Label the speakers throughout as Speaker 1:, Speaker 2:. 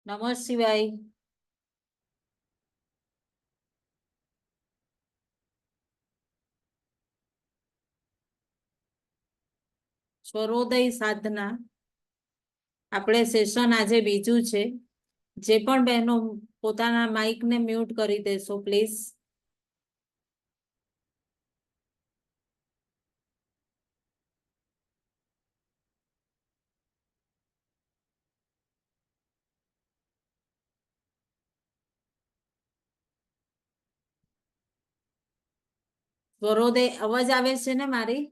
Speaker 1: નમઃ શિવાય. સ્વરોદય સાધના આપણે સેશન આજે બીજું છે. જે પણ બહેનો પોતાના માઇકને મ્યુટ કરી દેશો પ્લીઝ. સ્વરોદય અવાજ આવે છે ને મારી?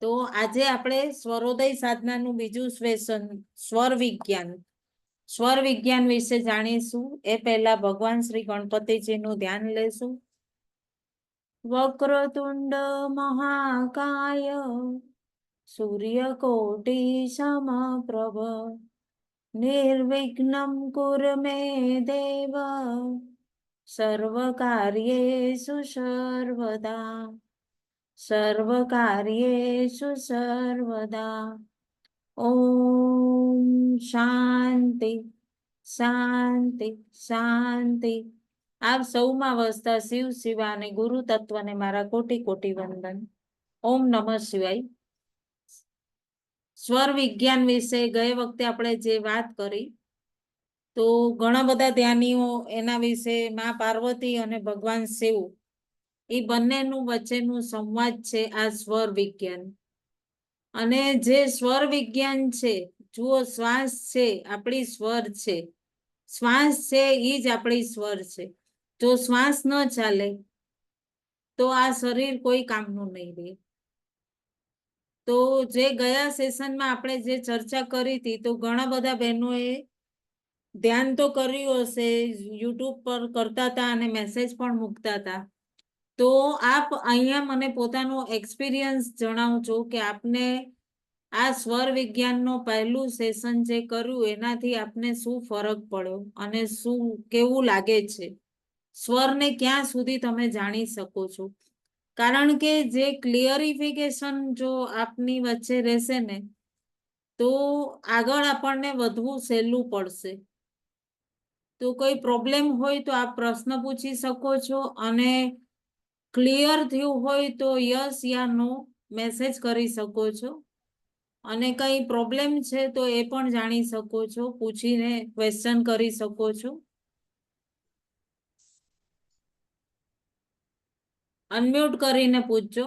Speaker 1: તો આજે આપણે સ્વરોદય સાધનાનું બીજું સેશન સ્વર વિજ્ઞાન વિશે જાણીશું. એ પહેલા ભગવાન શ્રી ગણપતિજીનું ધ્યાન લેશું. વક્રતુંડ મહાકાય સૂર્યકોટી સમપ્રભ નિર્વિઘ્નમ કુરુ મે દેવ સર્વકાર્યેષુ સર્વદા. ઓમ શાંતિ શાંતિ શાંતિ. આપ સૌમાં વસતા શિવ શિવા અને ગુરુ તત્વને મારા કોટી કોટી વંદન. ઓમ નમઃ શિવાય. સ્વર વિજ્ઞાન વિશે ગયે વખતે આપણે જે વાત કરી તો ઘણા બધા ધ્યાનીઓ એના વિશે મા પાર્વતી અને ભગવાન શિવ એ બંનેનું વચ્ચેનું સંવાદ છે આ સ્વર વિજ્ઞાન. અને જે સ્વર વિજ્ઞાન છે, જુઓ શ્વાસ છે આપણી સ્વર છે, શ્વાસ છે એ જ આપણી સ્વર છે. જો શ્વાસ ન ચાલે તો આ શરીર કોઈ કામનું નહીં રહે. તો જે ગયા સેશનમાં આપણે જે ચર્ચા કરી હતી તો ઘણા બધા બહેનોએ ધ્યાન તો કર્યું હશે, યુટ્યુબ પર કરતા હતા અને મેસેજ પણ મૂકતા હતા. તો આપ અહીંયા મને પોતાનો એક્સપિરિયન્સ જણાવજો કે આપને આ સ્વર વિજ્ઞાનનો પહેલું સેશન જે કર્યું એનાથી આપને શું ફરક પડ્યો અને શું કેવું લાગે છે, સ્વરને ક્યાં સુધી તમે જાણી શકો છો. કારણ કે જે ક્લિયરિફિકેશન જો આપની વચ્ચે રહેશે ને તો આગળ આપણને વધવું સહેલું પડશે. તો કોઈ પ્રોબ્લેમ હોય તો આપ પ્રશ્ન પૂછી શકો છો અને ક્લિયર થયું હોય તો યસ યા નો મેસેજ કરી શકો છો. અને કઈ પ્રોબ્લેમ છે તો એ પણ જાણી શકો છો, પૂછીને ક્વેશ્ચન કરી શકો છો. અનમ્યુટ કરીને પૂછજો.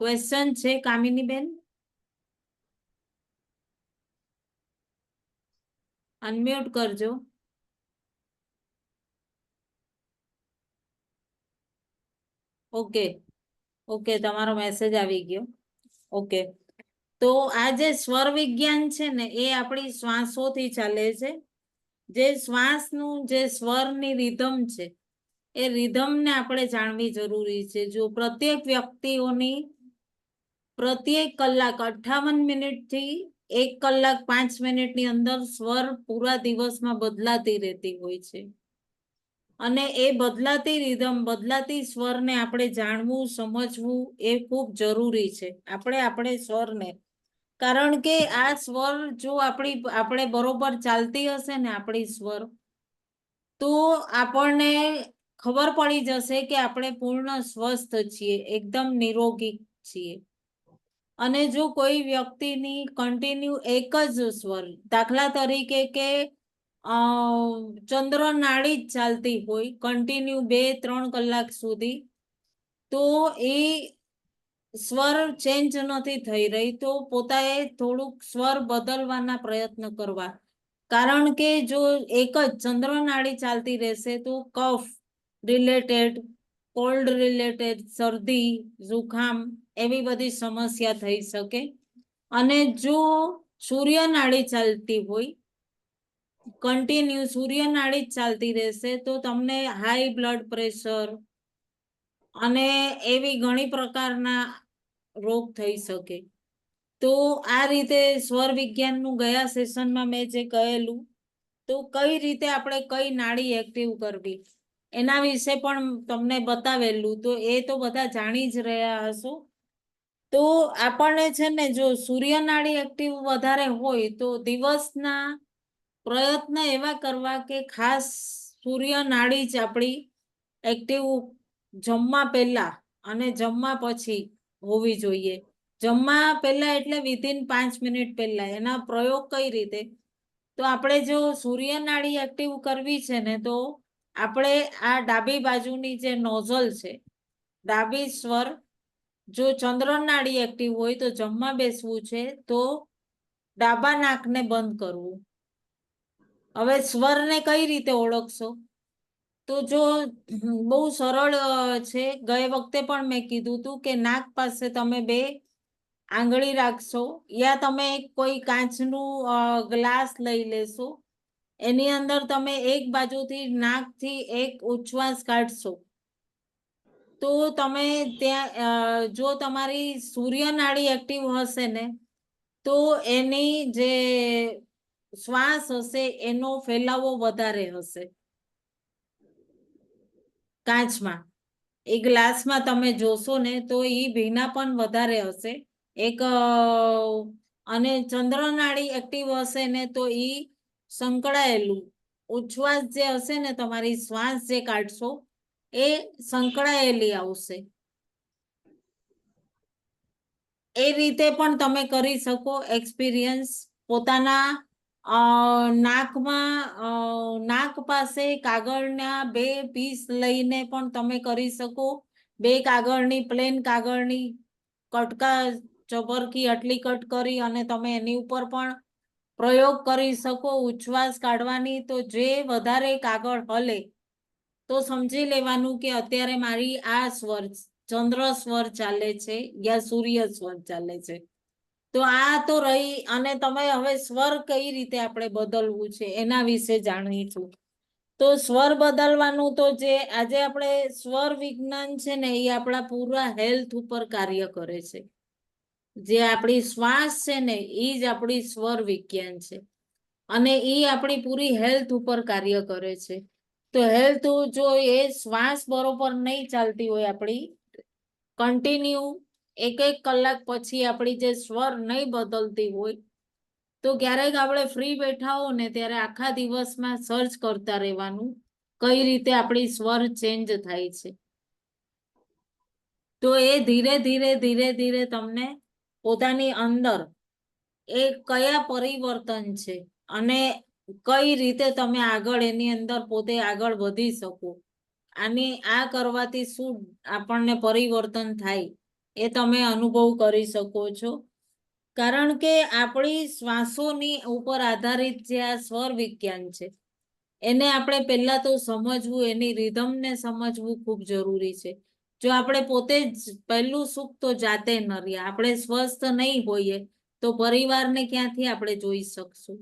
Speaker 1: ક્વેશ્ચન છે કામિની બેન? અનમ્યુટ કરજો. ઓકે ઓકે, તમારો મેસેજ આવી ગયો. ઓકે, તો આ જે સ્વર વિજ્ઞાન છે ને એ આપણી શ્વાસોથી ચાલે છે. જે શ્વાસનું જે સ્વરની રિધમ છે એ રિધમને આપણે જાણવી જરૂરી છે. જો પ્રત્યેક વ્યક્તિઓની પ્રત્યેક કલાક 58 મિનિટથી 1 કલાક 5 મિનિટની અંદર સ્વર પૂરા દિવસમાં બદલાતી રહેતી હોય છે. અને એ બદલાતી રિધમ, બદલાતી સ્વરને આપણે જાણવું, સમજવું એ ખૂબ જરૂરી છે. આપણે સ્વરને, કારણ કે આ સ્વર જો આપણે બરોબર ચાલતી હશે ને આપણી સ્વર, તો આપણને ખબર પડી જશે કે આપણે પૂર્ણ સ્વસ્થ છીએ, એકદમ નિરોગી છીએ. અને જો કોઈ વ્યક્તિની કન્ટિન્યુ એક જ સ્વર, દાખલા તરીકે કે ચંદ્ર નાડી જ ચાલતી હોય કન્ટિન્યુ 2-3 કલાક સુધી, તો એ સ્વર ચેન્જ નથી થઈ રહી, તો પોતાએ થોડુંક સ્વર બદલવાના પ્રયત્ન કરવા. કારણ કે જો એક જ ચંદ્ર નાડી ચાલતી રહેશે તો કફ રિલેટેડ, કોલ્ડ રિલેટેડ, શરદી, જુખામ એવી બધી સમસ્યા થઈ શકે. અને જો સૂર્ય નાડી ચાલતી હોય, કન્ટિન્યુ સૂર્ય નાડી જ ચાલતી રહેશે, તો તમને હાઈ બ્લડ પ્રેશર અને એવી ઘણી પ્રકારના રોગ થઈ શકે. તો આ રીતે સ્વર વિજ્ઞાનનું ગયા સેશનમાં મેં જે કહેલું, તો કઈ રીતે આપણે કઈ નાડી એક્ટિવ કરવી, એના વિશે પણ તમને બતાવેલું, તો એ તો બધા જાણી જ રહ્યા હશો. તો આપણને છે ને જો સૂર્યનાળી એક્ટિવ વધારે હોય તો દિવસના પ્રયત્ન એવા કરવા કે ખાસ સૂર્યનાળી જ આપણી એક્ટિવ જમવા પહેલા અને જમવા પછી હોવી જોઈએ. જમવા પહેલા એટલે વિધિન 5 મિનિટ પહેલા. એના પ્રયોગ કઈ રીતે? તો આપણે જો સૂર્યનાળી એક્ટિવ કરવી છે ને, તો આપણે આ ડાબી બાજુની જે નોઝલ છે, ડાબી સ્વર, જો ચંદ્રનાળી એક્ટિવ હોય તો જમવા બેસવું છે તો ડાબા નાકને બંધ કરવું. હવે સ્વરને કઈ રીતે ઓળખશો? તો જો બહુ સરળ છે. ગયે વખતે પણ મેં કીધું હતું કે નાક પાસે તમે 2 આંગળી રાખશો, યા તમે કોઈ કાચનું ગ્લાસ લઈ લેશો. એની અંદર તમે એક બાજુથી નાકથી એક ઉચ્છ્વાસ કાઢશો. તો તમે ત્યાં જો તમારી સૂર્યનાળી એક્ટિવ હશે ને, તો એની જે શ્વાસ હશે એનો ફેલાવો વધારે હશે. કાચમાં એ ગ્લાસમાં તમે જોશો ને તો એ ભીના પણ વધારે હશે. અને ચંદ્રનાળી એક્ટિવ હશે ને તો એ સંકળાયેલું ઉચ્છ્વાસ જે હશે ને, તમારી શ્વાસ જે કાઢશો એ સંકળાયેલી આવશે. એ રીતે પણ તમે કરી શકો એક્સપિરિયન્સ પોતાના નાકમાં. નાક પાસે કાગળના 2 પીસ લઈને પણ તમે કરી શકો. 2 કાગળની પ્લેન કાગળની કટકા ચબરકી આટલી કટ કરી અને તમે એની ઉપર પણ પ્રયોગ કરી શકો ઉચ્છ્વાસ કાઢવાની. તો જે વધારે કાગળ હલે તો સમજી લેવાનું કે અત્યારે મારી આ સ્વર ચંદ્ર સ્વર ચાલે છે યા સૂર્ય સ્વર ચાલે છે. તો આ તો રહી. અને તમે હવે સ્વર કઈ રીતે આપણે બદલવું છે એના વિશે જાણીશું. તો સ્વર બદલવાનું તો જે આજે આપણે સ્વર વિજ્ઞાન છે ને, એ આપણા પૂરા હેલ્થ ઉપર કાર્ય કરે છે. જે આપણી શ્વાસ છે ને એ જ આપણી સ્વર વિજ્ઞાન છે, અને એ આપણી પૂરી હેલ્થ ઉપર કાર્ય કરે છે. તો હેલ્થ જો એ શ્વાસ બરોબર નહીં ચાલતી હોય આપણી કન્ટિન્યુ 1 કલાક પછી આપણી જે સ્વર નહીં બદલતી હોય, તો ક્યારેક આપણે ફ્રી બેઠા હો ને ત્યારે આખા દિવસમાં સર્ચ કરતા રહેવાનું કઈ રીતે આપણી સ્વર ચેન્જ થાય છે. તો એ ધીરે ધીરે ધીરે ધીરે તમને પોતાની અંદર એ કયા પરિવર્તન છે અને કઈ રીતે તમે આગળ એની અંદર પોતે આગળ વધી શકો, આ કરવાથી શું આપણને પરિવર્તન થાય એ તમે અનુભવ કરી શકો છો. કારણ કે આપણી શ્વાસોની ઉપર આધારિત જે આ સ્વર વિજ્ઞાન છે, એને આપણે પહેલા તો સમજવું, એની રિધમને સમજવું ખૂબ જરૂરી છે. જો આપણે પોતે જ પહેલું સુખ તો જાતે ન રહ્યા, આપણે સ્વસ્થ નહીં હોઈએ તો પરિવારને ક્યાંથી આપણે જોઈ શકશું.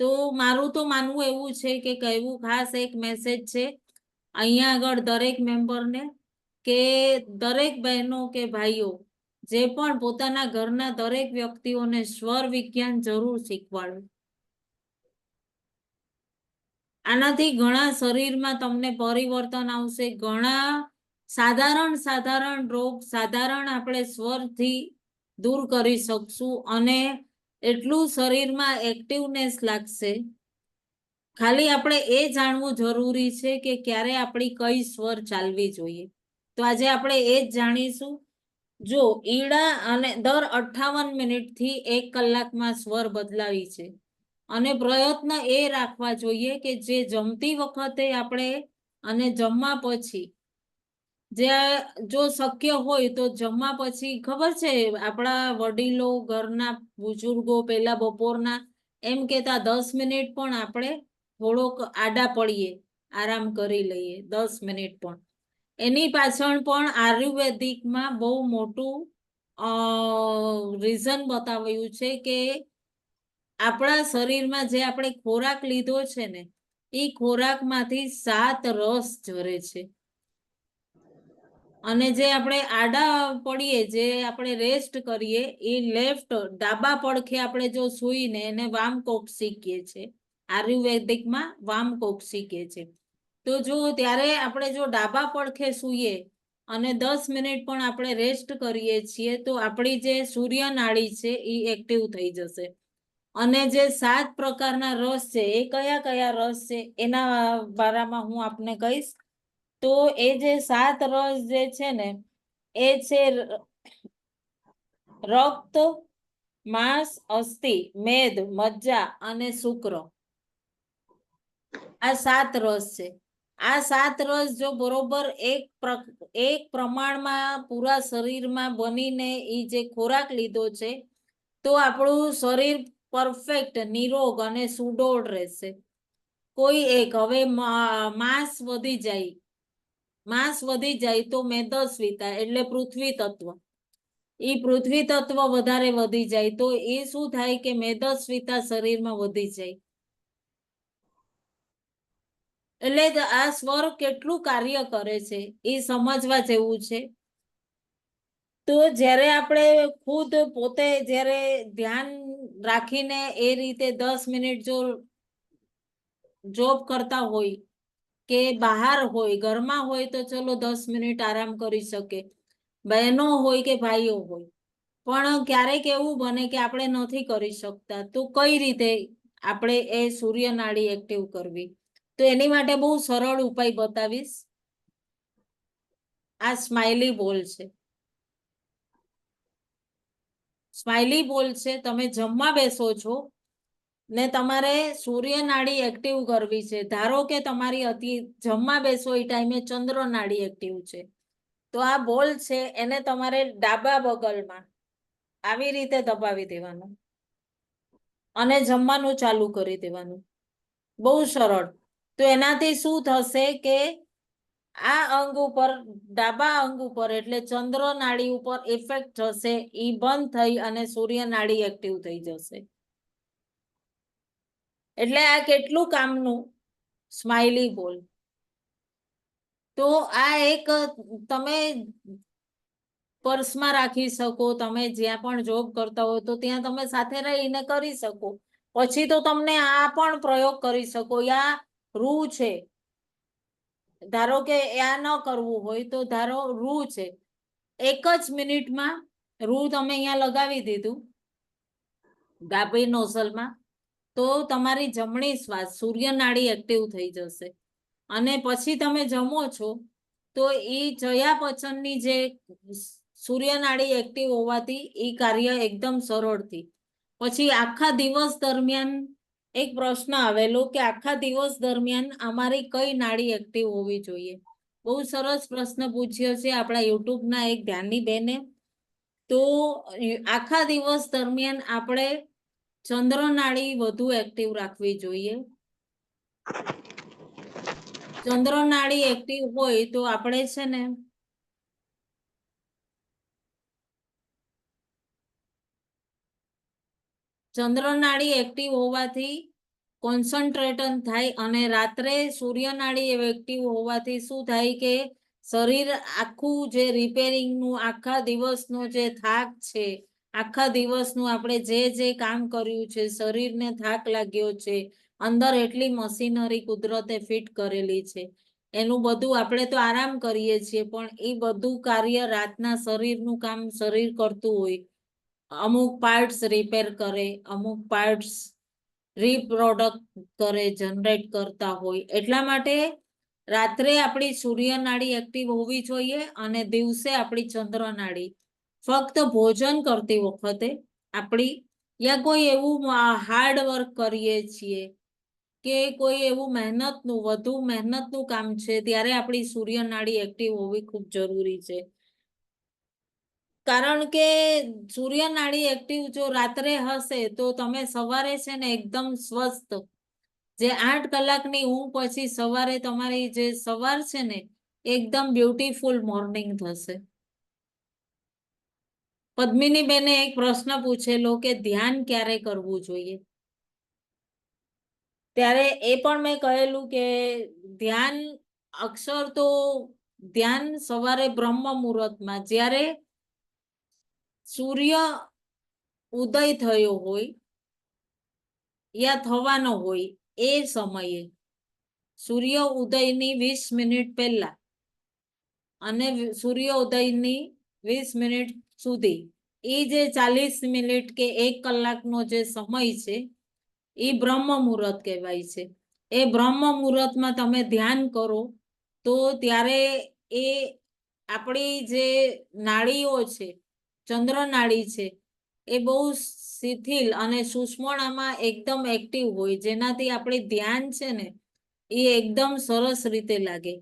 Speaker 1: તો મારું તો માનવું એવું છે કે કહેવું ખાસ એક મેસેજ છે અહીંયા આગળ દરેક મેમ્બરને, કે દરેક બહેનો કે ભાઈઓ જે પણ પોતાના ઘરના દરેક વ્યક્તિઓને સ્વર વિજ્ઞાન જરૂર શીખવાડો. આનાથી ઘણા શરીરમાં તમને પરિવર્તન આવશે. ઘણા સાધારણ રોગ સાધારણ આપણે સ્વરથી દૂર કરી શકશું, અને એટલું શરીરમાં એક્ટિવનેસ લાગશે. ખાલી આપણે એ જાણવું જરૂરી છે કે ક્યારે આપણી કઈ સ્વર ચાલવી જોઈએ. તો આજે આપણે એ જ જાણીશું. જો ઈડા અને દર 58 મિનિટથી 1 કલાકમાં સ્વર બદલાવી છે, અને પ્રયત્ન એ રાખવા જોઈએ કે જે જમતી વખતે આપણે અને જમવા પછી, જે જો શક્ય હોય તો જમવા પછી, ખબર છે આપણા વડીલો ઘરના બુજુર્ગો પહેલા બપોરના એમ કહેતા 10 મિનિટ પણ આપણે થોડોક આડા પડીએ, આરામ કરી લઈએ 10 મિનિટ પણ. એની પાછળ પણ આયુર્વેદિકમાં બહુ મોટું રીઝન બતાવ્યું છે કે આપણા શરીરમાં જે આપણે ખોરાક લીધો છે ને, એ ખોરાકમાંથી 7 રસ ઝરે છે. અને જે આપણે આડા પડીએ, જે આપણે રેસ્ટ કરીએ, એ ડાબા પડખે આપણે જો સૂઈને એને વામકોક્ષી કહીએ છે. આયુર્વેદિકમાં વામકોક્ષી કહે છે. તો જો ત્યારે આપણે જો ડાબા પડખે સૂઈએ અને 10 મિનિટ પણ આપણે રેસ્ટ કરીએ છીએ તો આપણી જે સૂર્ય નાડી છે એ એક્ટિવ થઈ જશે. અને જે 7 પ્રકારના રસ છે એ કયા કયા રસ છે એના બારામાં હું આપને કહીશ. તો એ જે 7 રસ જે છે ને એ છે રક્ત, માંસ, અસ્થિ, મેદ, મજ્જા અને શુક્ર. આ 7 રસ છે. આ 7 રસ જો બરોબર એક પ્રમાણમાં પૂરા શરીરમાં બનીને એ જે ખોરાક લીધો છે તો આપણું શરીર પરફેક્ટ નિરોગ અને સુડોળ રહેશે. કોઈ એક હવે માંસ વધી જાય તો મેદસ્વીતા એટલે પૃથ્વી તત્વ, એ પૃથ્વી તત્વ વધારે વધી જાય તો એ શું થાય કે મેદસ્વીતા શરીરમાં વધી જાય. એટલે આ સ્વર કેટલું કાર્ય કરે છે એ સમજવા જેવું છે. તો જ્યારે આપણે ખુદ પોતે જ્યારે ધ્યાન રાખીને એ રીતે 10 મિનિટ જો જોબ કરતા હોય કે બહાર હોય, ઘરમાં હોય તો ચલો 10 મિનિટ આરામ કરી શકે, બહેનો હોય કે ભાઈઓ હોય. પણ ક્યારેક એવું બને કે આપણે નથી કરી શકતા તો કઈ રીતે આપણે એ સૂર્ય નાડી એક્ટિવ કરવી? તો એની માટે બહુ સરળ ઉપાય બતાવીશ. આ સ્માઇલી બોલ છે. સ્માઇલી બોલ છે. તમે જમવા બેસો છો ને તમારે સૂર્ય નાડી એક્ટિવ કરવી છે. ધારો કે તમારી જમવા બેસો એ ટાઈમે ચંદ્ર નાડી એક્ટિવ છે તો આ બોલ છે એને તમારે ડાબા બગલમાં આવી રીતે દબાવી દેવાનું અને જમવાનું ચાલુ કરી દેવાનું. બહુ સરળ. તો એનાથી શું થશે કે આ અંગ ઉપર, ડાબા અંગ ઉપર એટલે ચંદ્ર નાડી ઉપર ઇફેક્ટ થશે, ઈ બંધ થઈ અને સૂર્ય નાડી એક્ટિવ થઈ જશે. એટલે આ કેટલું કામનું સ્માઇલી બોલ. તો આ એક તમે પર્સમાં રાખી શકો, તમે જ્યાં પણ જોબ કરતા હોય તો ત્યાં તમે સાથે રહીને કરી શકો. પછી તો તમને આ પણ પ્રયોગ કરી શકો. આ રૂ છે, ધારો કે આ ન કરવું હોય તો ધારો રૂ છે, 1 જ મિનિટમાં રૂ તમે અહીંયા લગાવી દીધું ડાબી નોઝલમાં તો તમારી જમણી શ્વાસ સૂર્ય નાડી એક્ટિવ થઈ જશે. અને પછી તમે જમો છો તો એ ચયાપચયની જે સૂર્ય નાડી એક્ટિવ હોવાથી એ કાર્ય એકદમ સરળથી. પછી આખા દિવસ દરમિયાન એક પ્રશ્ન આવેલો કે આખા દિવસ દરમિયાન અમારી કઈ નાડી એક્ટિવ હોવી જોઈએ? બહુ સરસ પ્રશ્ન પૂછ્યો છે આપણા યુટ્યુબના એક ધ્યાનની બેને. તો આખા દિવસ દરમિયાન આપણે ચંદ્ર નાડી વધુ એક્ટિવ રાખવી જોઈએ. ચંદ્ર નાડી એક્ટિવ હોય તો આપણે છે ને ચંદ્ર નાડી એક્ટિવ હોવાથી કોન્સન્ટ્રેશન થાય અને રાત્રે સૂર્ય નાડી એક્ટિવ હોવાથી શું થાય કે શરીર આખું જે રિપેરિંગનું આખા દિવસનો જે થાક છે, આખા દિવસનું આપણે જે કામ કર્યું છે, શરીરને થાક લાગ્યો છે, અંદર એટલી મશીનરી કુદરતે ફિટ કરેલી છે, એનું બધું આપણે તો આરામ કરીએ છીએ પણ એ બધું કાર્ય રાતના શરીરનું કામ શરીર કરતું હોય. અમુક પાર્ટ્સ રિપેર કરે, અમુક પાર્ટ્સ રીપ્રોડક્ટ કરે, જનરેટ કરતા હોય. એટલા માટે રાત્રે આપણી સૂર્ય નાડી એક્ટિવ હોવી જોઈએ અને દિવસે આપણી ચંદ્ર નાડી. ફક્ત ભોજન કરતી વખતે આપણી યા કોઈ એવું હાર્ડ વર્ક કરીએ છીએ કે કોઈ એવું વધુ મહેનતનું કામ છે ત્યારે આપણી સૂર્ય નાડી એક્ટિવ હોવી ખૂબ જરૂરી છે. કારણ કે સૂર્ય નાડી એક્ટિવ જો રાત્રે હશે તો તમે સવારે છે ને એકદમ સ્વસ્થ, જે 8 કલાકની ઊંઘ પછી સવારે તમારી જે સવાર છે ને એકદમ બ્યુટીફુલ મોર્નિંગ થશે. પદ્મિની બેને એક પ્રશ્ન પૂછેલો કે ધ્યાન ક્યારે કરવું જોઈએ? ત્યારે એ પણ મેં કહેલું કે ધ્યાન ધ્યાન સવારે બ્રહ્મ મુહૂર્તમાં જ્યારે સૂર્ય ઉદય થયો હોય યા થવાનો હોય એ સમયે સૂર્ય ઉદયની 20 મિનિટ પહેલા અને સૂર્ય ઉદયની 20 મિનિટ સુધી એ જે 40 મિનિટ કે 1 કલાકનો જે સમય છે એ બ્રહ્મ મુહૂર્ત કહેવાય છે. એ બ્રહ્મ મુહૂર્તમાં તમે ધ્યાન કરો તો ત્યારે એ આપણી જે નાડીઓ છે, ચંદ્ર નાડી છે, એ બહુ શિથિલ અને સુષ્મણામાં એકદમ એક્ટિવ હોય, જેનાથી આપણે ધ્યાન છે ને એ એકદમ સરસ રીતે લાગે.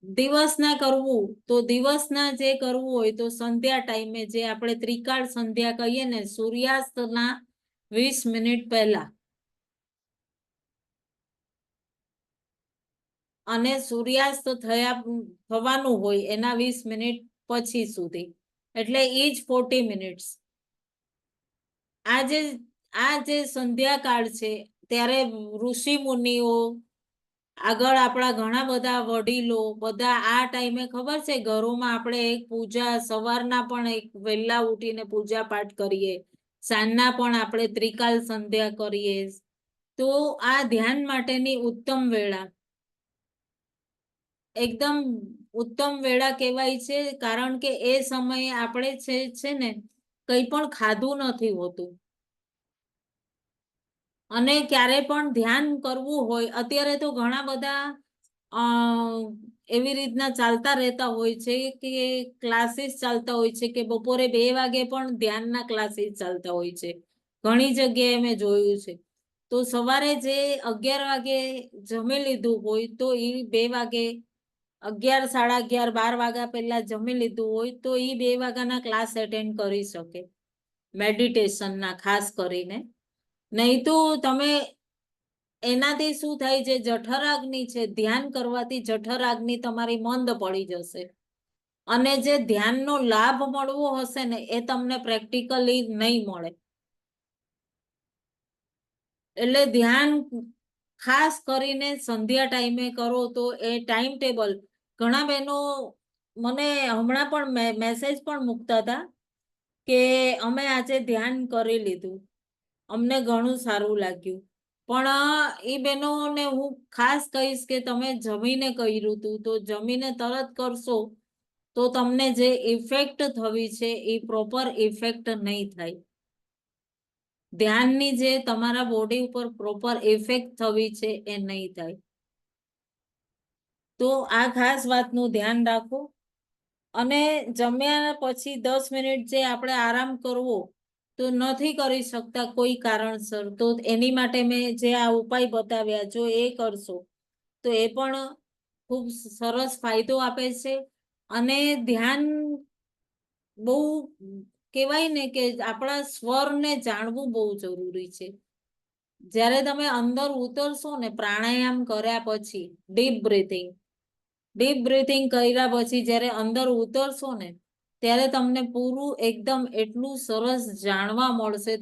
Speaker 1: દિવસના કરવું તો દિવસના જે કરવું હોય તો સંધ્યા ટાઈમે જે આપણે ત્રિકાળ સંધ્યા કહીએ ને, સૂર્યાસ્તના 20 મિનિટ પહેલા અને સૂર્યાસ્ત થવાનું હોય એના 20 મિનિટ પછી સુધી, એટલે એ જ 40 મિનિટ્સ. આ જે સંધ્યાકાળ છે ત્યારે ઋષિ મુનિઓ આગળ આપણા ઘણા બધા વડીલો બધા આ ટાઈમે ખબર છે ઘરોમાં આપણે એક પૂજા સવારના પણ એક વહેલા ઉઠીને પૂજા પાઠ કરીએ, સાંજના પણ આપણે ત્રિકાલ સંધ્યા કરીએ. તો આ ધ્યાન માટેની ઉત્તમ વેળા, એકદમ ઉત્તમ વેળા કહેવાય છે, કારણ કે એ સમયે આપણે છે ને કંઈ પણ ખાધું નથી હોતું. અને ક્યારે પણ ધ્યાન કરવું હોય, અત્યારે તો ઘણા બધા એવી રીતના ચાલતા રહેતા હોય છે કે ક્લાસીસ ચાલતા હોય છે કે બપોરે 2 વાગે પણ ધ્યાનના ક્લાસીસ ચાલતા હોય છે. ઘણી જગ્યાએ મેં જોયું છે. તો સવારે જે 11 વાગે જમી લીધું હોય તો એ 2 વાગે 11, 11:30, 12 વાગ્યા પહેલા જમી લીધું હોય તો એ 2 વાગ્યાના ક્લાસ એટેન્ડ કરી શકે, મેડિટેશનના ખાસ કરીને. નહીં તો તમે એનાથી શું થાય, જે જઠરાગ્નિ છે, ધ્યાન કરવાથી જઠરાગ્નિ તમારી મંદ પડી જશે અને જે ધ્યાનનો લાભ મળવો હશે ને એ તમને પ્રેક્ટિકલી નહીં મળે. એટલે ધ્યાન ખાસ કરીને સંધ્યા ટાઈમે કરો તો એ ટાઈમ ટેબલ. ઘણા બહેનો મને હમણાં પણ મેસેજ પણ મૂકતા હતા કે અમે આજે ધ્યાન કરી લીધું, અમને ઘણું સારું લાગ્યું. પણ એ બહેનોને હું ખાસ કહીશ કે તમે જમીને કર્યું હતું તો જમીને તરત કરશો તો તમને જે ઇફેક્ટ થવી છે એ પ્રોપર ઇફેક્ટ નહીં થાય. ધ્યાનની જે તમારા બોડી ઉપર પ્રોપર ઇફેક્ટ થવી છે એ નહીં થાય. તો આ ખાસ વાતનું ધ્યાન રાખો. અને જમ્યા પછી 10 મિનિટ જે આપણે આરામ કરવો તો નથી કરી શકતા કોઈ કારણસર, તો એની માટે મેં જે આ ઉપાય બતાવ્યા, જો એ કરશો તો એ પણ ખૂબ સરસ ફાયદો આપે છે. અને ધ્યાન બહુ કહેવાય ને કે આપણા સ્વરને જાણવું બહુ જરૂરી છે. જ્યારે તમે અંદર ઉતરશો ને પ્રાણાયામ કર્યા પછી, ડીપ બ્રીથિંગ કર્યા પછી જ્યારે અંદર ઉતરશો ને ત્યારે તમને પૂરું એકદમ એટલું સરસ જાણવા મળશે,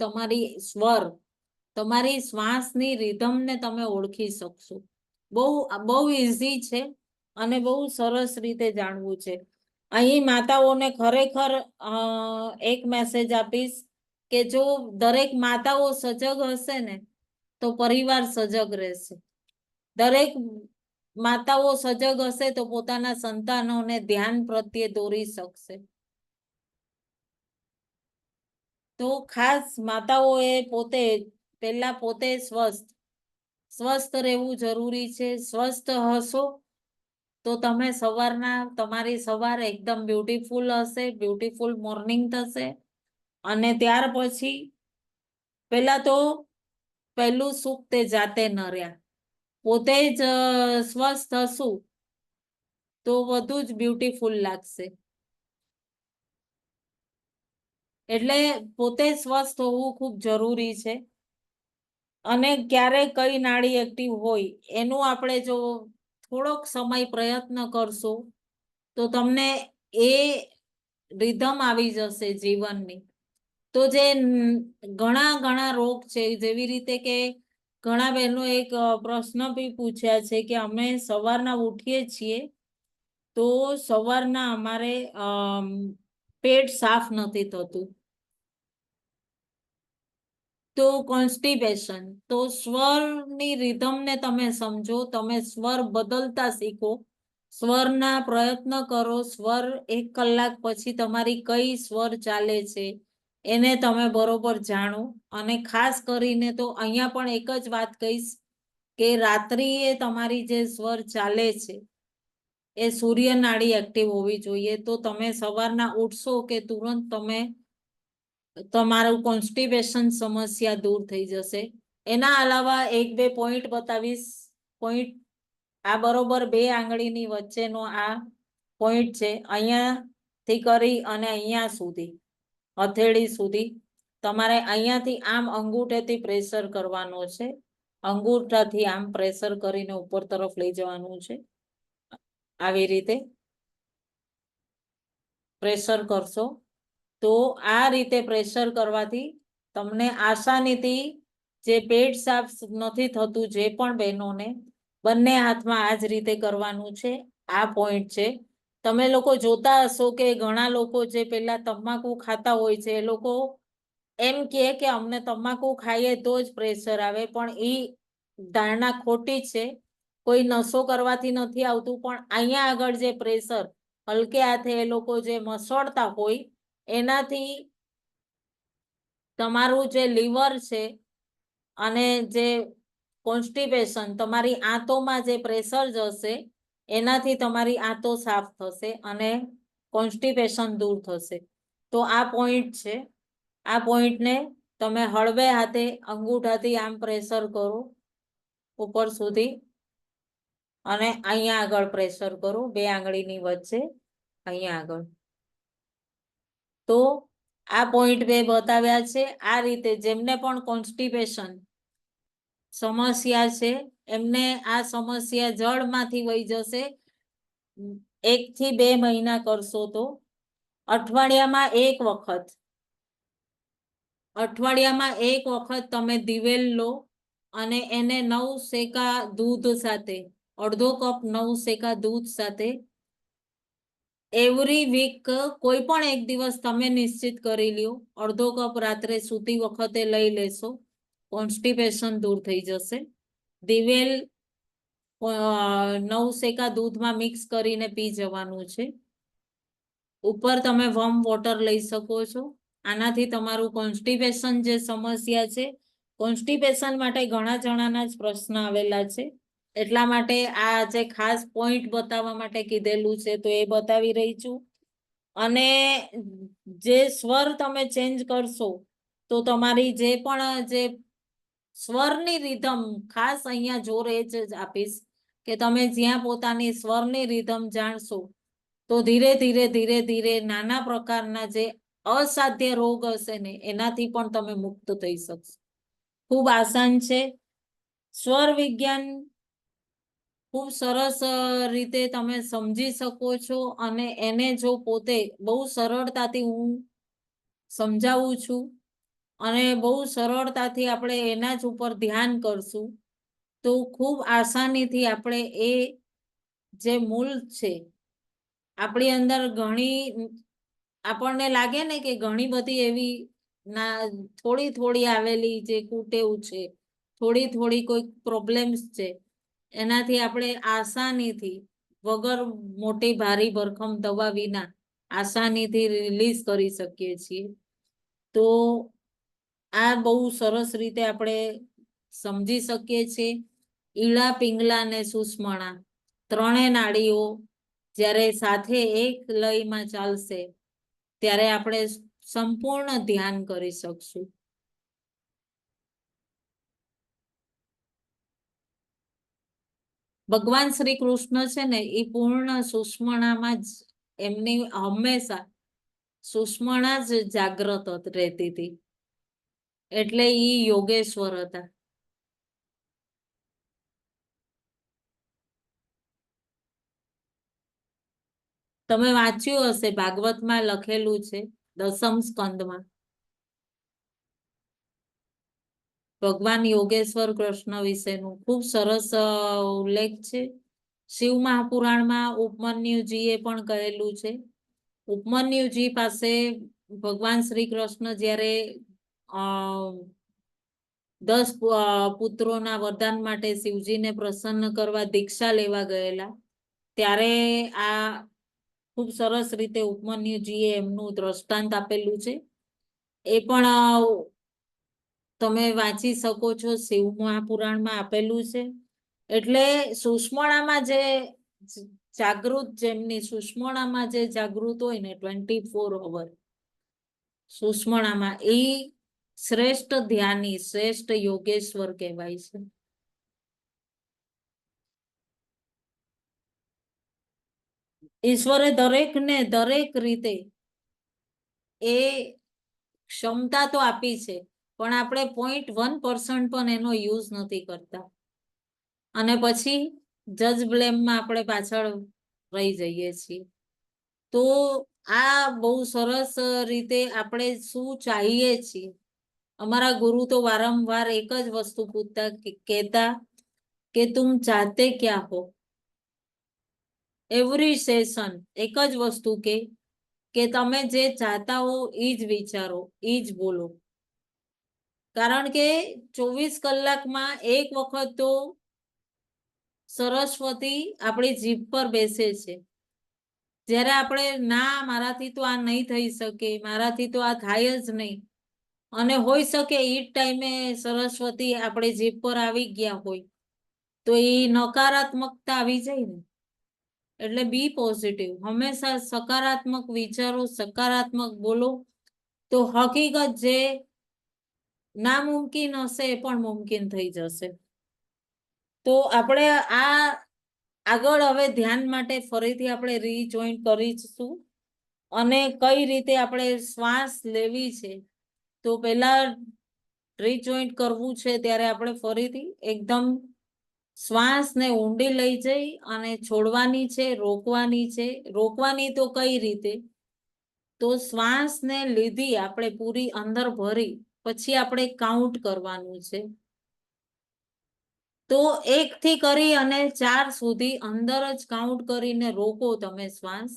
Speaker 1: તમારી શ્વાસની રિધમને તમે ઓળખી શકશો. બહુ બહુ ઈઝી છે અને બહુ સરસ રીતે જાણવું છે. અહીં માતાઓને ખરેખર એક મેસેજ આપીશ કે જો દરેક માતાઓ સજગ હશે ને તો પરિવાર સજગ રહેશે. દરેક માતાઓ સજગ હશે તો પોતાના સંતાનોને ધ્યાન પ્રત્યે દોરી શકશે. તો ખાસ માતાઓએ પોતે સ્વસ્થ રહેવું જરૂરી છે. સ્વસ્થ હશો તો તમે તમારી સવાર એકદમ બ્યુટીફુલ હશે, બ્યુટીફુલ મોર્નિંગ થશે. અને ત્યાર પછી પહેલું સુખ તે જાતે ન રહ્યા. પોતે જ સ્વસ્થ હશું તો બધું જ બ્યુટીફુલ લાગશે. એટલે પોતે સ્વસ્થ હોવું ખૂબ જરૂરી છે. અને ક્યારે કઈ નાડી એક્ટિવ હોય એનું આપણે જો થોડોક સમય પ્રયત્ન કરશો તો તમને એ રિધમ આવી જશે જીવનની. તો જે ઘણા રોગ છે, જેવી રીતે કે ઘણા બહેનો એક પ્રશ્ન બી પૂછ્યા છે કે અમે સવારના ઉઠીએ છીએ તો સવારના અમારે પેટ સાફ નથી થતું. તો કોન્સ્ટિપેશન, તો સ્વરની રિધમને તમે સમજો, તમે સ્વર બદલતા શીખો, સ્વરના પ્રયત્ન કરો, સ્વર 1 કલાક પછી તમારી કઈ સ્વર ચાલે છે એને તમે બરોબર જાણો. અને ખાસ કરીને તો અહીંયા પણ એક જ વાત કહીશ કે રાત્રિએ તમારી જે સ્વર ચાલે છે એ સૂર્ય નાડી એક્ટિવ હોવી જોઈએ. તો તમે સવારના ઉઠશો કે તુરંત તમે તમારું કોન્સ્ટિપેશન સમસ્યા દૂર થઈ જશે. એના અલાવા 1-2 પોઈન્ટ બતાવીશ. પોઈન્ટ આ બરોબર 2 આંગળીની વચ્ચેનો આ પોઈન્ટ છે, અહીંયાથી કરી અને અહીંયા સુધી, હથેળી સુધી તમારે અહીંયાથી આમ અંગૂઠેથી પ્રેશર કરવાનો છે. અંગૂઠાથી આમ પ્રેશર કરીને ઉપર તરફ લઈ જવાનું છે. આવી રીતે પ્રેશર કરશો તો આ રીતે પ્રેશર કરવાથી તમને આસાનીથી જે પેટ સાફ નથી થતું, જે પણ બહેનોને, બંને હાથમાં આ જ રીતે કરવાનું છે. આ પોઈન્ટ છે. તમે લોકો જોતા હશો કે ઘણા લોકો જે પેલા તમાકુ ખાતા હોય છે એ લોકો એમ કહે કે અમને તમાકુ ખાઈએ તો જ પ્રેશર આવે, પણ એ ધારણા ખોટી છે. કોઈ નશો કરવાથી નથી આવતું, પણ અહીંયા આગળ જે પ્રેશર હલકે હાથે એ લોકો જે મસળતા હોય એનાથી તમારું જે લીવર છે અને જે કોન્સ્ટિપેશન, તમારી આંતોમાં જે પ્રેશર જશે એનાથી તમારી આંતો સાફ થશે અને કોન્સ્ટિપેશન દૂર થશે. તો આ પોઈન્ટ છે. આ પોઈન્ટને તમે હળવે હાથે અંગૂઠાથી આમ પ્રેશર કરો ઉપર સુધી અને અહીંયા આગળ પ્રેશર કરો, 2 આંગળીની વચ્ચે, અહીંયા આગળ. તો આ પોઈન્ટ 2 બતાવ્યા છે. આ રીતે જેમને પણ કોન્સ્ટિપેશન સમસ્યા છે એમને આ સમસ્યા જડમાંથી વહી જશે. 1 થી 2 મહિના કરશો તો અઠવાડિયામાં 1 વખત, તમે દિવેલ લો અને એને 9 શેકા દૂધ સાથે, અડધો કપ 9 શેકા દૂધ સાથે એવરી વીક કોઈ પણ એક દિવસ તમે નિશ્ચિત કરી લ્યો, અડધો કપ રાત્રે સૂતી વખતે લઈ લેશો, કોન્સ્ટિપેશન દૂર થઈ જશે. દિવેલ 9 શેકા દૂધમાં મિક્સ કરીને પી જવાનું છે. ઉપર તમે વોર્મ વોટર લઈ શકો છો. આનાથી તમારું કોન્સ્ટિપેશન જે સમસ્યા છે, કોન્સ્ટિપેશન માટે ઘણા જણાના જ પ્રશ્ન આવેલા છે, એટલા માટે આ જે ખાસ પોઈન્ટ બતાવવા માટે કીધેલું છે તો એ બતાવી રહી છું. અને જે સ્વર તમે ચેન્જ કરશો તો તમારી જે પણ જે સ્વરની રિધમ, ખાસ અહીંયા જોર એ જ આપીશ કે તમે જ્યાં પોતાની સ્વરની રિધમ જાણશો તો ધીરે ધીરે નાના પ્રકારના જે અસાધ્ય રોગ હશે ને એનાથી પણ તમે મુક્ત થઈ શકશો. ખૂબ આસાન છે. સ્વર વિજ્ઞાન ખૂબ સરસ રીતે તમે સમજી શકો છો અને એને જો પોતે બહુ સરળતાથી હું સમજાવું છું અને બહુ સરળતાથી આપણે એના જ ઉપર ધ્યાન કરશું તો ખૂબ આસાનીથી આપણે એ જે મૂળ છે આપણી અંદર ઘણી, આપણને લાગે ને કે ઘણી બધી એવી થોડી આવેલી જે કુટેવ છે, થોડી કોઈ પ્રોબ્લેમ્સ છે, એનાથી આપણે આસાનીથી વગર મોટી ભારી ભરખમ દવા વિના આસાનીથી રિલીઝ કરી શકીએ છીએ. તો આ બહુ સરસ રીતે આપણે સમજી શકીએ છીએ. ઈળા, પિંગલા અને સુષમણા 3 નાડીઓ જ્યારે સાથે એક લયમાં ચાલશે ત્યારે આપણે સંપૂર્ણ ધ્યાન કરી શકશું. ભગવાન શ્રી કૃષ્ણ છે ને એ પૂર્ણ સુષમણામાં જ એમની હંમેશા સુષમણા જ જાગ્રત રહેતી હતી, એટલે ઈ યોગેશ્વર હતા. તમે વાંચ્યું હશે, ભાગવતમાં લખેલું છે 10મ સ્કંદમાં ભગવાન યોગેશ્વર કૃષ્ણ વિશેનું ખૂબ સરસ ઉલ્લેખ છે. શિવ મહાપુરાણમાં ઉપમન્યુજીએ પણ કહેલું છે. ઉપમન્યુજી પાસે ભગવાન શ્રી કૃષ્ણ જ્યારે 10 પુત્રોના વરદાન માટે શિવજીને પ્રસન્ન કરવા દીક્ષા લેવા ગયેલા, ત્યારે આ ખૂબ સરસ રીતે ઉપમન્યુજીએ એમનું દ્રષ્ટાંત આપેલું છે. એ પણ તમે વાંચી શકો છો, શિવ મહાપુરાણમાં આપેલું છે. એટલે સુષ્મણામાં જે જાગૃત, જેમની સુષ્મણામાં જે જાગૃત હોય ને 24 અવર સુષ્મણામાં, એ શ્રેષ્ઠ ધ્યાની, શ્રેષ્ઠ યોગેશ્વર કહેવાય છે. ઈશ્વરે દરેકને દરેક રીતે એ ક્ષમતા તો આપી છે, પણ આપણે 0.1% પણ એનો યુઝ નથી કરતા, અને પછી જજ બ્લેમમાં આપણે પાછળ રહી જઈએ છીએ. તો આ બહુ સરસ રીતે આપણે શું ચાહીએ છીએ. અમારા ગુરુ તો વારંવાર એક જ વસ્તુ પૂછતા, કહેતા કે તુમ ચાહતે ક્યા હો. એવરી સેશન એક જ વસ્તુ કે તમે જે ચાહતા હો એ જ વિચારો, એ જ બોલો. કારણ કે 24 કલાકમાં એક વખત તો સરસ્વતી આપણી જીભ પર બેસે છે. જ્યારે આપણે ના, મારાથી તો આ નહીં થઈ શકે, મારાથી તો આ થાય જ નહીં, અને હોઈ શકે એ ટાઈમે સરસ્વતી આપણે જીભ પર આવી ગયા હોય, તો એ નકારાત્મકતા આવી જાય ને. એટલે બી પોઝિટિવ, હંમેશા સકારાત્મક વિચારો, સકારાત્મક બોલો, તો હકીકત જે નામુમકિન હશે એ પણ મુમકિન થઈ જશે. તો આપણે આ આગળ હવે ધ્યાન માટે ફરીથી આપણે રીજોઈન કરીશું, અને કઈ રીતે આપણે શ્વાસ લેવી છે. તો પહેલા રીજોઈન્ટ કરવું છે ત્યારે આપણે ફરીથી એકદમ શ્વાસને ઊંડી લઈ જઈ અને છોડવાની છે, રોકવાની છે. રોકવાની તો કઈ રીતે? તો શ્વાસને લીધી આપણે પૂરી અંદર ભરી, પછી આપણે કાઉન્ટ કરવાનું છે. તો 1 થી કરી અને 4 સુધી અંદર જ કાઉન્ટ કરીને રોકો તમે શ્વાસ,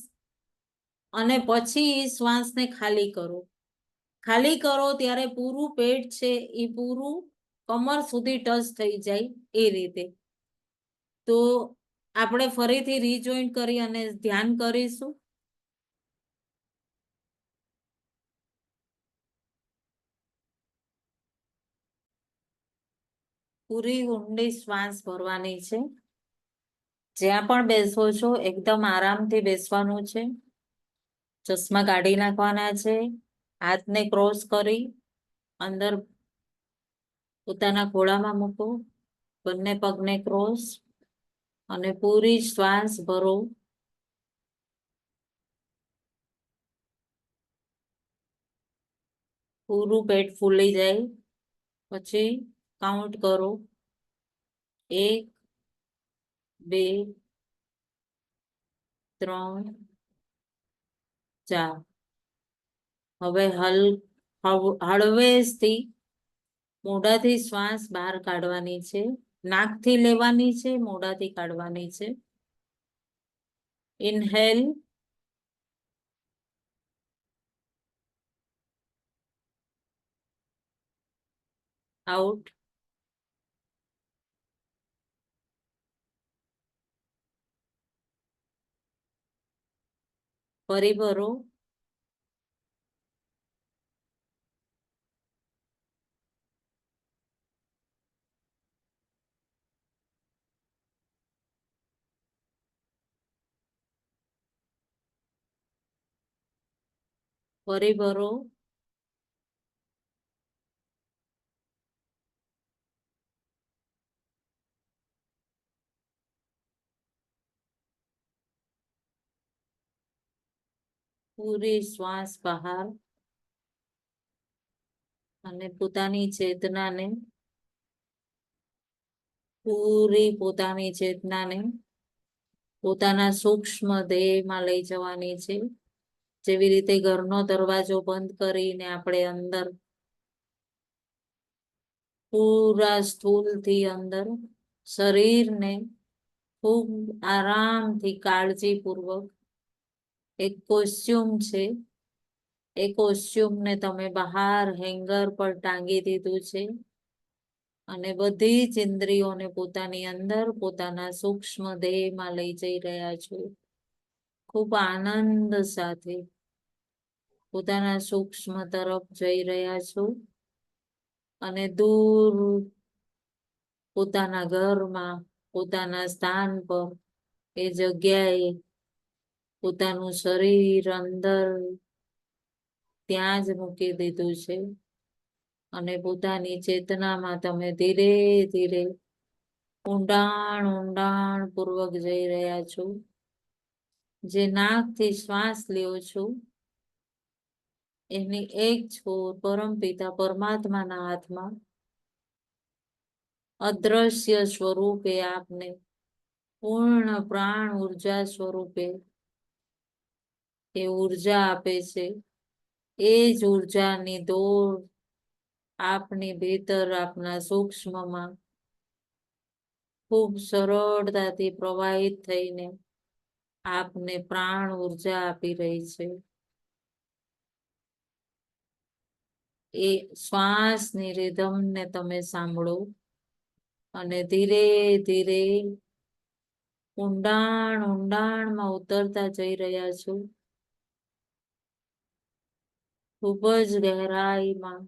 Speaker 1: અને પછી એ શ્વાસને ખાલી કરો. ખાલી કરો ત્યારે પૂરું પેટ છે એ પૂરું કમર સુધી ટચ થઈ જાય એ રીતે. તો આપણે ફરીથી રીજોઈન્ટ કરી અને ધ્યાન કરીશું. પૂરી ઊંડી શ્વાસ ભરવાની છે. જ્યાં પણ બેસો છો એકદમ આરામથી બેસવાનું છે. ચશ્મા કાઢી નાખવાના છે. હાથને ક્રોસ કરી અંદર પોતાના ખોળામાં મૂકો, બંને પગને ક્રોસ, અને પૂરી શ્વાસ ભરો. પૂરું પેટ ફૂલી જાય પછી કાઉન્ટ કરો. 1, 2, 3, 4. હવે હળવેશથી મોઢાથી શ્વાસ બહાર કાઢવાની છે. નાકથી લેવાની છે, મોઢાથી કાઢવાની છે. Inhale, out. ફરી ભરો. ફરી ભરો. પૂરી શ્વાસ બહાર, અને પોતાની ચેતનાને પોતાના સૂક્ષ્મ દેહમાં લઈ જવાની છે. જેવી રીતે ઘરનો દરવાજો બંધ કરીને આપણે અંદર પૂરા સ્થૂલથી અંદર શરીરને ખૂબ આરામથી, કાળજીપૂર્વક, એક કોસ્ચ્યુમ છે, એ કોસ્ચ્યુમને તમે બહાર હેંગર પર ટાંગી દીધું છે. અને બધી જ ઇન્દ્રિયોને પોતાની અંદર પોતાના સૂક્ષ્મ દેહમાં લઈ જઈ રહ્યા છો. ખૂબ આનંદ સાથે પોતાના સૂક્ષ્મ તરફ જઈ રહ્યા છો અને દૂર પોતાના ઘરમાં પોતાના સ્થાન પર એ જગ્યાએ પોતાનું શરીર અંદર ત્યાં જ મૂકી દીધું છે અને પોતાની ચેતનામાં તમે ધીરે ધીરે ઊંડાણ ઊંડાણ પૂર્વક જઈ રહ્યા છો. જે નાકથી શ્વાસ લ્યો છો એની એક છોર પરમપિતા પરમાત્માના હાથમાં અદ્રશ્ય સ્વરૂપે આપને પૂર્ણ પ્રાણ ઉર્જા સ્વરૂપે એ ઉર્જા આપે છે. એ જ ઉર્જાની દોડ આપની ભીતર આપના સૂક્ષ્મમાં ખૂબ સરળતાથી પ્રવાહિત થઈને આપને પ્રાણ ઉર્જા આપી રહી છે. એ શ્વાસની રિધમને તમે સાંભળો અને ધીરે ધીરે ઊંડાણ ઊંડાણમાં ઉતરતા જઈ રહ્યા છો. ખૂબ જ ગહેરાઈમાં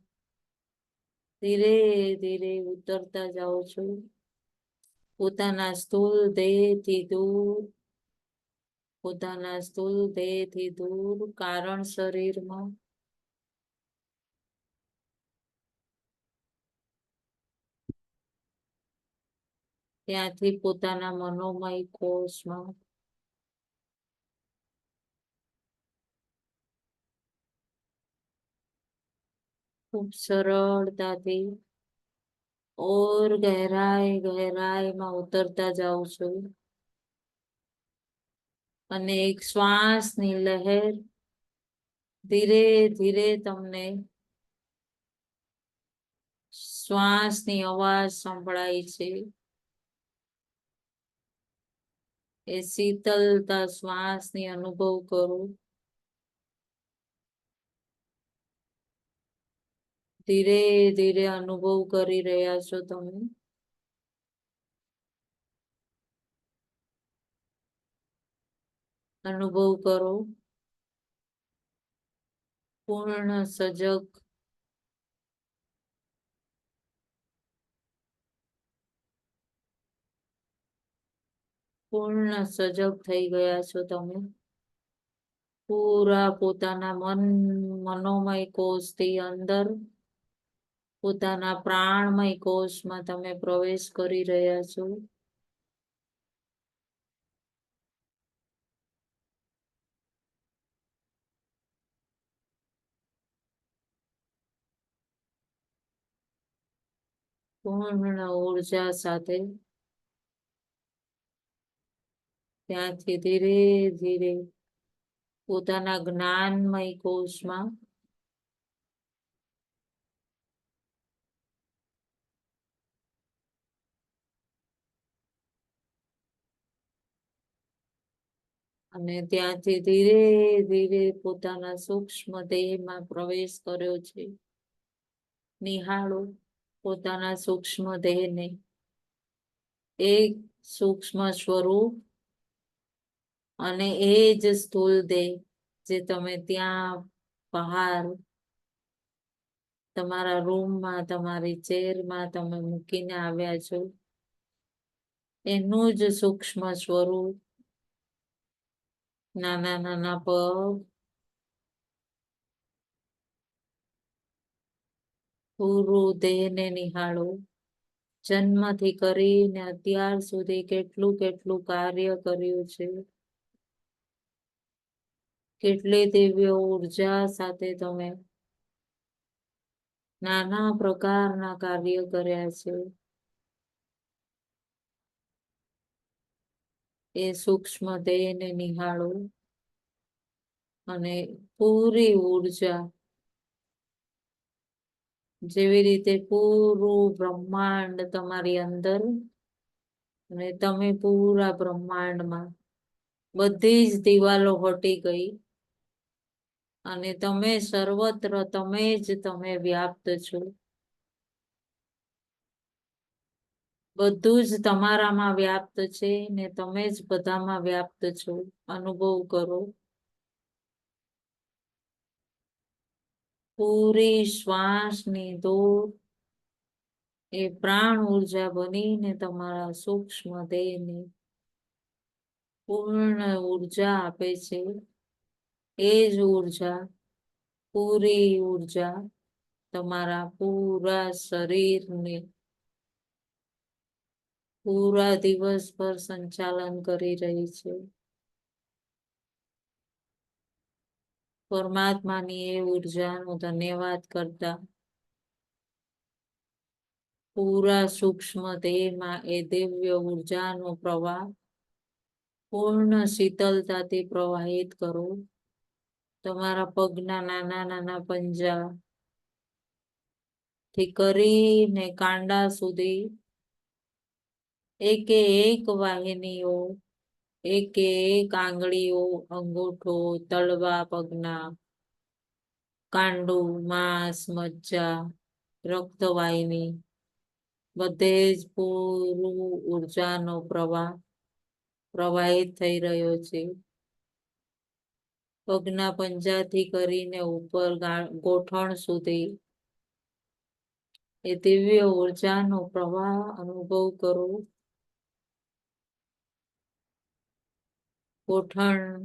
Speaker 1: ધીરે ધીરે ઉતરતા જાઓ છો. પોતાના સ્થૂળ દેહથી દૂર પોતાના સ્થૂળ દેહથી દૂર કારણ શરીરમાં ત્યાંથી પોતાના મનોમય કોષમાં ખૂબ સરળતાથી ઓર ગહેરાઈમાં ઉતરતા જાઓ છો અને એક શ્વાસની લહેર ધીરે ધીરે તમને શ્વાસની અવાજ સંભળાય છે. એ શીતલતા શ્વાસની અનુભવ કરો. ધીરે ધીરે અનુભવ કરી રહ્યા છો તમે. અનુભવ કરો પૂર્ણ સજગ પૂર્ણ સજગ થઈ ગયા છો તમે. પૂરા પોતાના મનોમય કોષથી અંદર પોતાના પ્રાણમય કોષમાં તમે પ્રવેશ કરી રહ્યા છો. પૂર્ણ ઉર્જા સાથે ત્યાંથી ધીરે ધીરે પોતાના જ્ઞાનમય કોષમાં અને ત્યાંથી ધીરે ધીરે પોતાના સૂક્ષ્મ દેહમાં પ્રવેશ કર્યો છે. નિહાળો પોતાના સૂક્ષ્મ દેહને. એક સૂક્ષ્મ સ્વરૂપ અને એ જ સ્થૂળ દેહ જે તમે ત્યાં બહાર તમારા રૂમમાં તમારી ચેરમાં તમે મૂકીને આવ્યા છો એનું જ સૂક્ષ્મ સ્વરૂપ. નાના નાના પગ પૂરું દેહને નિહાળો. જન્મથી કરીને અત્યાર સુધી કેટલું કેટલું કાર્ય કર્યું છે. કેટલી દિવ્ય ઉર્જા સાથે તમે નાના પ્રકારના કાર્ય કર્યા છે. એ સૂક્ષ્મ દેહને નિહાળો અને પૂરી ઉર્જા જેવી રીતે પૂરું બ્રહ્માંડ તમારી અંદર અને તમે પૂરા બ્રહ્માંડમાં બધી જ દિવાલો હટી ગઈ અને તમે સર્વત્ર તમે જ તમે વ્યાપ્ત છો. બધું જ તમારામાં વ્યાપ્ત છે ને તમે જ બધામાં વ્યાપ્ત છો. અનુભવ કરો. પૂરી શ્વાસની દોર એ પ્રાણ ઉર્જા બનીને તમારા સૂક્ષ્મ દેહને પૂર્ણ ઉર્જા આપે છે. એ જ ઉર્જા, પૂરી ઉર્જા તમારા પૂરા શરીરને પૂરા દિવસ પર સંચાલન કરી રહી છે. પરમાત્માની એ ઉર્જાનો ધન્યવાદ કરતા પૂરા સૂક્ષ્મ દેહમાં એ દિવ્ય ઉર્જાનો પ્રવાહ પૂર્ણ શીતળતાથી પ્રવાહિત કરો. તમારા પગના નાના નાના પંજા થી કરીને કાંડા સુધી એકે એક વાહિનીઓ, એકે એક આંગળીઓ, અંગૂઠો, તળવા પગના, કાંડું, માંસ, મજ્જા, રક્તવાહિની, બધે જ પૂરું ઉર્જાનો પ્રવાહ પ્રવાહિત થઈ રહ્યો છે. પગના પંજાથી કરીને ઉપર ગોઠણ સુધી એ દિવ્ય ઉર્જાનો પ્રવાહ અનુભવ કરો. ગોઠણ,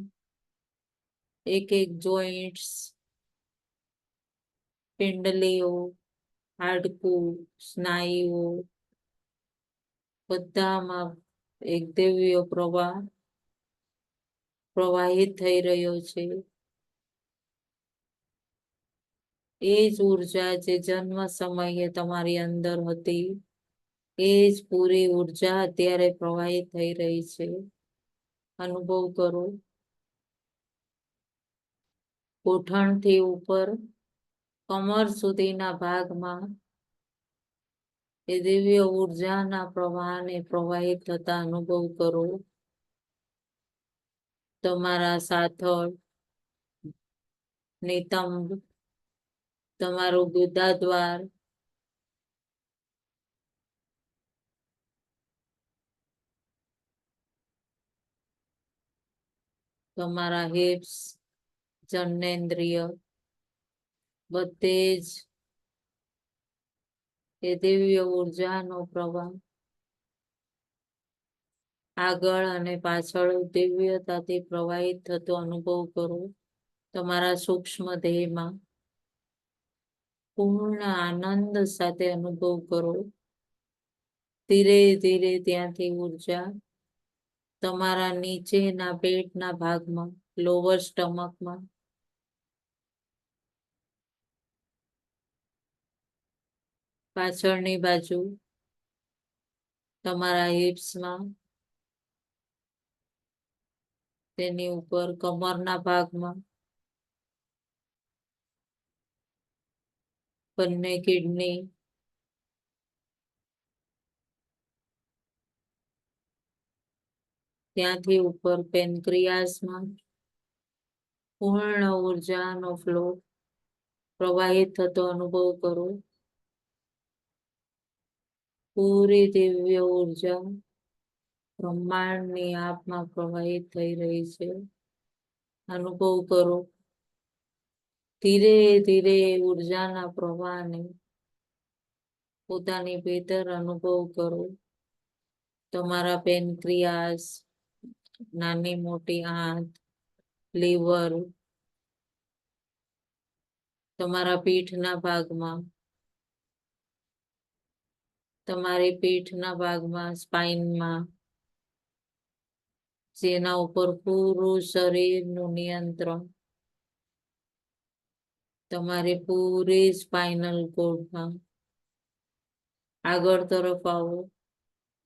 Speaker 1: એક એક જોઈન્ટ્સ, પિંડલીઓ, હાડકું, સ્નાયુઓ, બધામાં એક દિવ્ય પ્રવાહ પ્રવાહિત થઈ રહ્યો છે. એ જ ઉર્જા જે જન્મ સમયે તમારી અંદર હતી, એ જ પૂરી ઉર્જા અત્યારે પ્રવાહિત થઈ રહી છે. અનુભવ કરો. ગોઠણથી ઉપર કમર સુધીના ભાગમાં એ દિવ્ય ઉર્જાના પ્રવાહને પ્રવાહિત થતા અનુભવ કરો. તમારા સાથળ, નિતંબ, તમારું ગુદાદ્વાર, તમારા હિપ્સ, જનનેન્દ્રિય, બધે જ એ દિવ્ય ઉર્જાનો પ્રવાહ આગળ અને પાછળ દિવ્યતાથી પ્રવાહિત થતો અનુભવ કરો. તમારા સૂક્ષ્મ દેહમાં પૂર્ણ આનંદ સાથે અનુભવ કરો. ધીરે ધીરે ત્યાંથી ઉર્જા તમારા નીચેના પેટના ભાગમાં, લોવર સ્ટમકમાં, પાછળની બાજુ તમારા હિપ્સમાં, તેની ઉપર કમરના ભાગમાં, બંને કિડની, ત્યાંથી ઉપર પેનક્રિયાસમાં પૂર્ણ ઉર્જાનો ફ્લો પ્રવાહિત થતો અનુભવ કરો. પૂરી દિવ્ય ઉર્જા બ્રહ્માંડની આપમાં પ્રવાહિત થઈ રહી છે. અનુભવ કરો. ધીરે ધીરે ઉર્જાના પ્રવાહને પોતાની ભીતર અનુભવ કરો. તમારા પેનક્રિયાસ, નાની મોટી આંત, લીવર, તમારા પીઠના ભાગમાં, તમારી પીઠના ભાગમાં, સ્પાઇનમાં, જેના ઉપર પૂરું શરીરનું નિયંત્રણ, તમારી પૂરી સ્પાઇનલ કોર્ડમાં. આગળ તરફ આવો.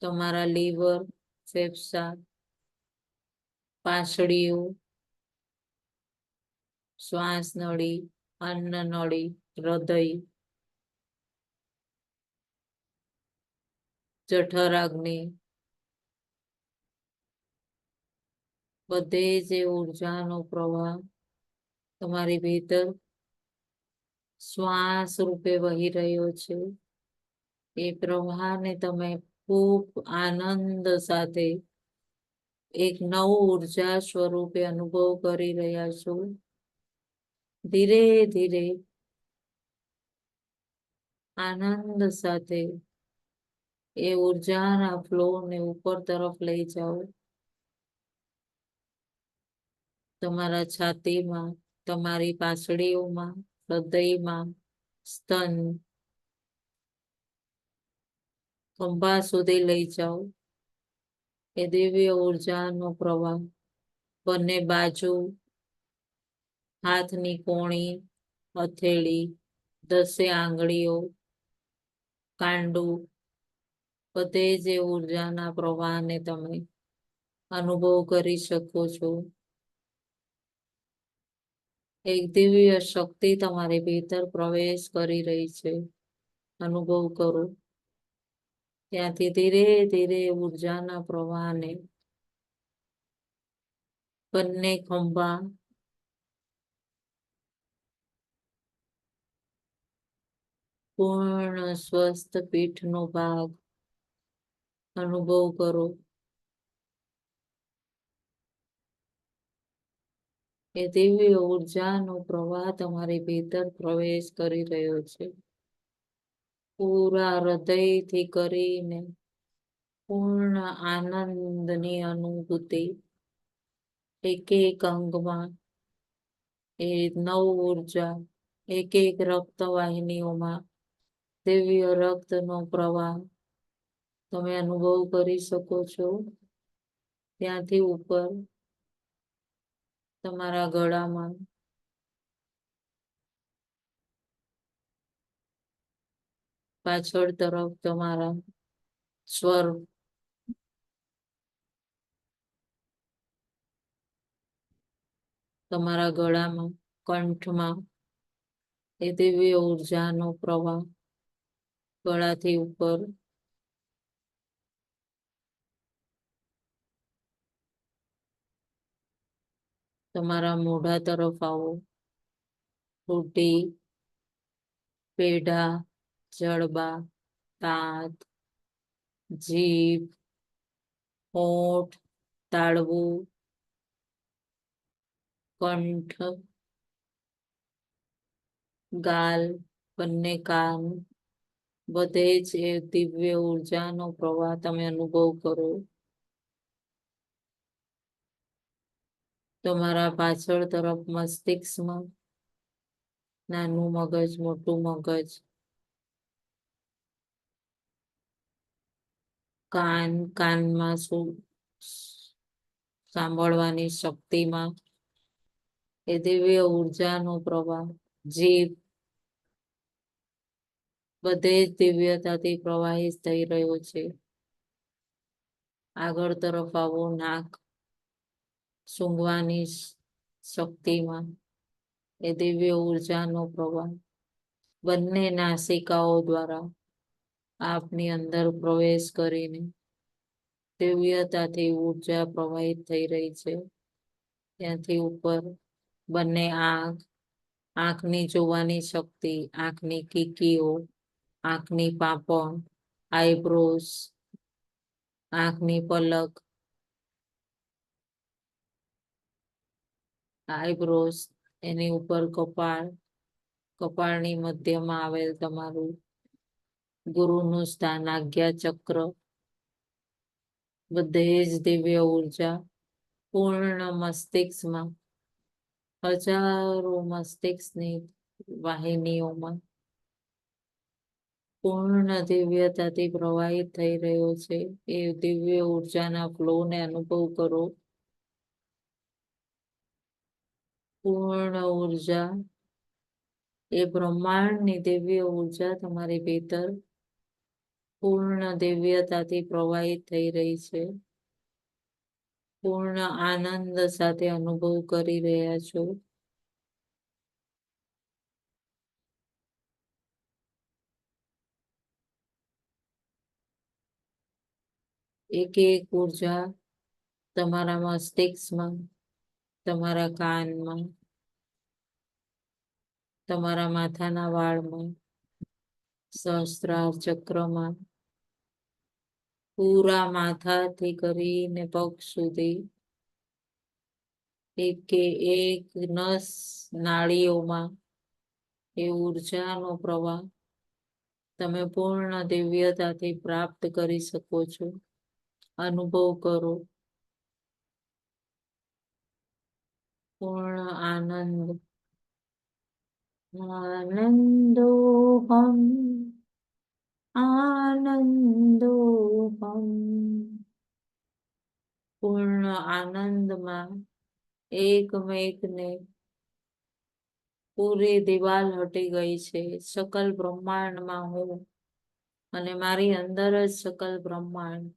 Speaker 1: તમારા લીવર, ફેફસા, પાંસળીઓ, શ્વાસ નળી, અન્ન નળી, હૃદય, જઠરાગ્નિ, બધે જ ઉર્જાનો પ્રવાહ તમારી ભીતર શ્વાસ રૂપે વહી રહ્યો છે. એ પ્રવાહને તમે ખૂબ આનંદ સાથે એક નવું ઉર્જા સ્વરૂપે અનુભવ કરી રહ્યા છો. ધીરે ધીરે આનંદ સાથે એ ઉર્જાના ફ્લો ને ઉપર તરફ લઈ જાઓ. તમારા છાતીમાં, તમારી પાંસળીઓમાં, હૃદયમાં, સ્તન, ખંભા સુધી લઈ જાઓ. એ દિવ્ય ઉર્જાનો પ્રવાહ બંને બાજુ, હાથની કોણી, હથેળી, 10 આંગળીઓ, કાંડું, બધે જ એ ઉર્જાના પ્રવાહને તમે અનુભવ કરી શકો છો. એક દિવ્ય શક્તિ તમારી ભીતર પ્રવેશ કરી રહી છે. અનુભવ કરો. ત્યાંથી ધીરે ધીરે ઉર્જાના પ્રવાહને બંને ખંભા, પૂર્ણ સ્વસ્થ પીઠનો ભાગ અનુભવ કરો. એ દિવ્ય ઉર્જાનો પ્રવાહ તમારી ભીતર પ્રવેશ કરી રહ્યો છે. પૂરા હૃદયથી કરીને પૂર્ણ આનંદની અનુભૂતિ એક એક અંગમાં, એ નવ ઉર્જા એક એક રક્તવાહિનીઓમાં દિવ્ય રક્તનો પ્રવાહ તમે અનુભવ કરી શકો છો. ત્યાંથી ઉપર તમારા ગળામાં, પાછળ તરફ તમારા સ્વર, તમારા ગળામાં, કંઠમાં એ દિવ્ય ઉર્જાનો પ્રવાહ ગળાથી ઉપર તમારા મોઢા તરફ આવો. હોઠી, પેઢા, જડબા, દાંત, જીભ, હોઠ, તાળવું, કંઠ, ગાલ, બંને કાન, બધે જ એ દિવ્ય ઉર્જાનો પ્રવાહ તમે અનુભવ કરો. તમારા પાછળ તરફ મસ્તિષ્કમાં નાનું મગજ, મોટું મગજ, કાનમાં શું સાંભળવાની શક્તિમાં એ દિવ્ય ઉર્જાનો પ્રવાહ, જીભ, બધે જ દિવ્યતાથી પ્રવાહિત થઈ રહ્યો છે. આગળ તરફ આવો. નાક, સૂંઘવાની શક્તિમાં એ દિવ્ય ઉર્જાનો પ્રવાહ બંને નાસિકાઓ દ્વારા આપની અંદર પ્રવેશ કરીને દિવ્યતાથી ઉર્જા પ્રવાહિત થઈ રહી છે. ત્યાંથી ઉપર બંને આંખ, આંખની જોવાની શક્તિ, આંખની કીકીઓ, આંખની પાપણ, આઈબ્રોઝ, આંખની પલક, આઈબ્રોઝ, એની ઉપર કપાળ, કપાળની મધ્યમાં આવેલ તમારું ગુરુનું સ્થાન, આજ્ઞા ચક્ર, બધે જ દિવ્ય ઉર્જા પૂર્ણ મસ્તિષ્કમાં, હજારો મસ્તિષ્કની વાહિનીઓમાં પૂર્ણ દિવ્યતાથી પ્રવાહિત થઈ રહ્યો છે. એ દિવ્ય ઉર્જાના ફ્લોને અનુભવ કરો. પૂર્ણ ઉર્જા, એ બ્રહ્માંડની દિવ્ય ઉર્જા તમારી ભીતર પૂર્ણ દિવ્યતાથી પ્રવાહિત થઈ રહી છે. પૂર્ણ આનંદ સાથે અનુભવ કરી રહ્યા છો. એક એક ઉર્જા તમારા મસ્તિષ્કમાં, તમારા કાનમાં, તમારા માથાના વાળમાં, સહસ્ત્રાર ચક્રમાં, પૂરા માથાથી કરીને પગ સુધી એકે એક નસ નાળીઓમાં એ ઉર્જાનો પ્રવાહ તમે પૂર્ણ દિવ્યતાથી પ્રાપ્ત કરી શકો છો. અનુભવ કરો પૂર્ણ આનંદ. આનંદોહમ આનંદોહમ. પૂર્ણ આનંદમાં એકમેકને પૂરી દિવાલ હટી ગઈ છે. સકલ બ્રહ્માંડમાં હું અને મારી અંદર જ સકલ બ્રહ્માંડ.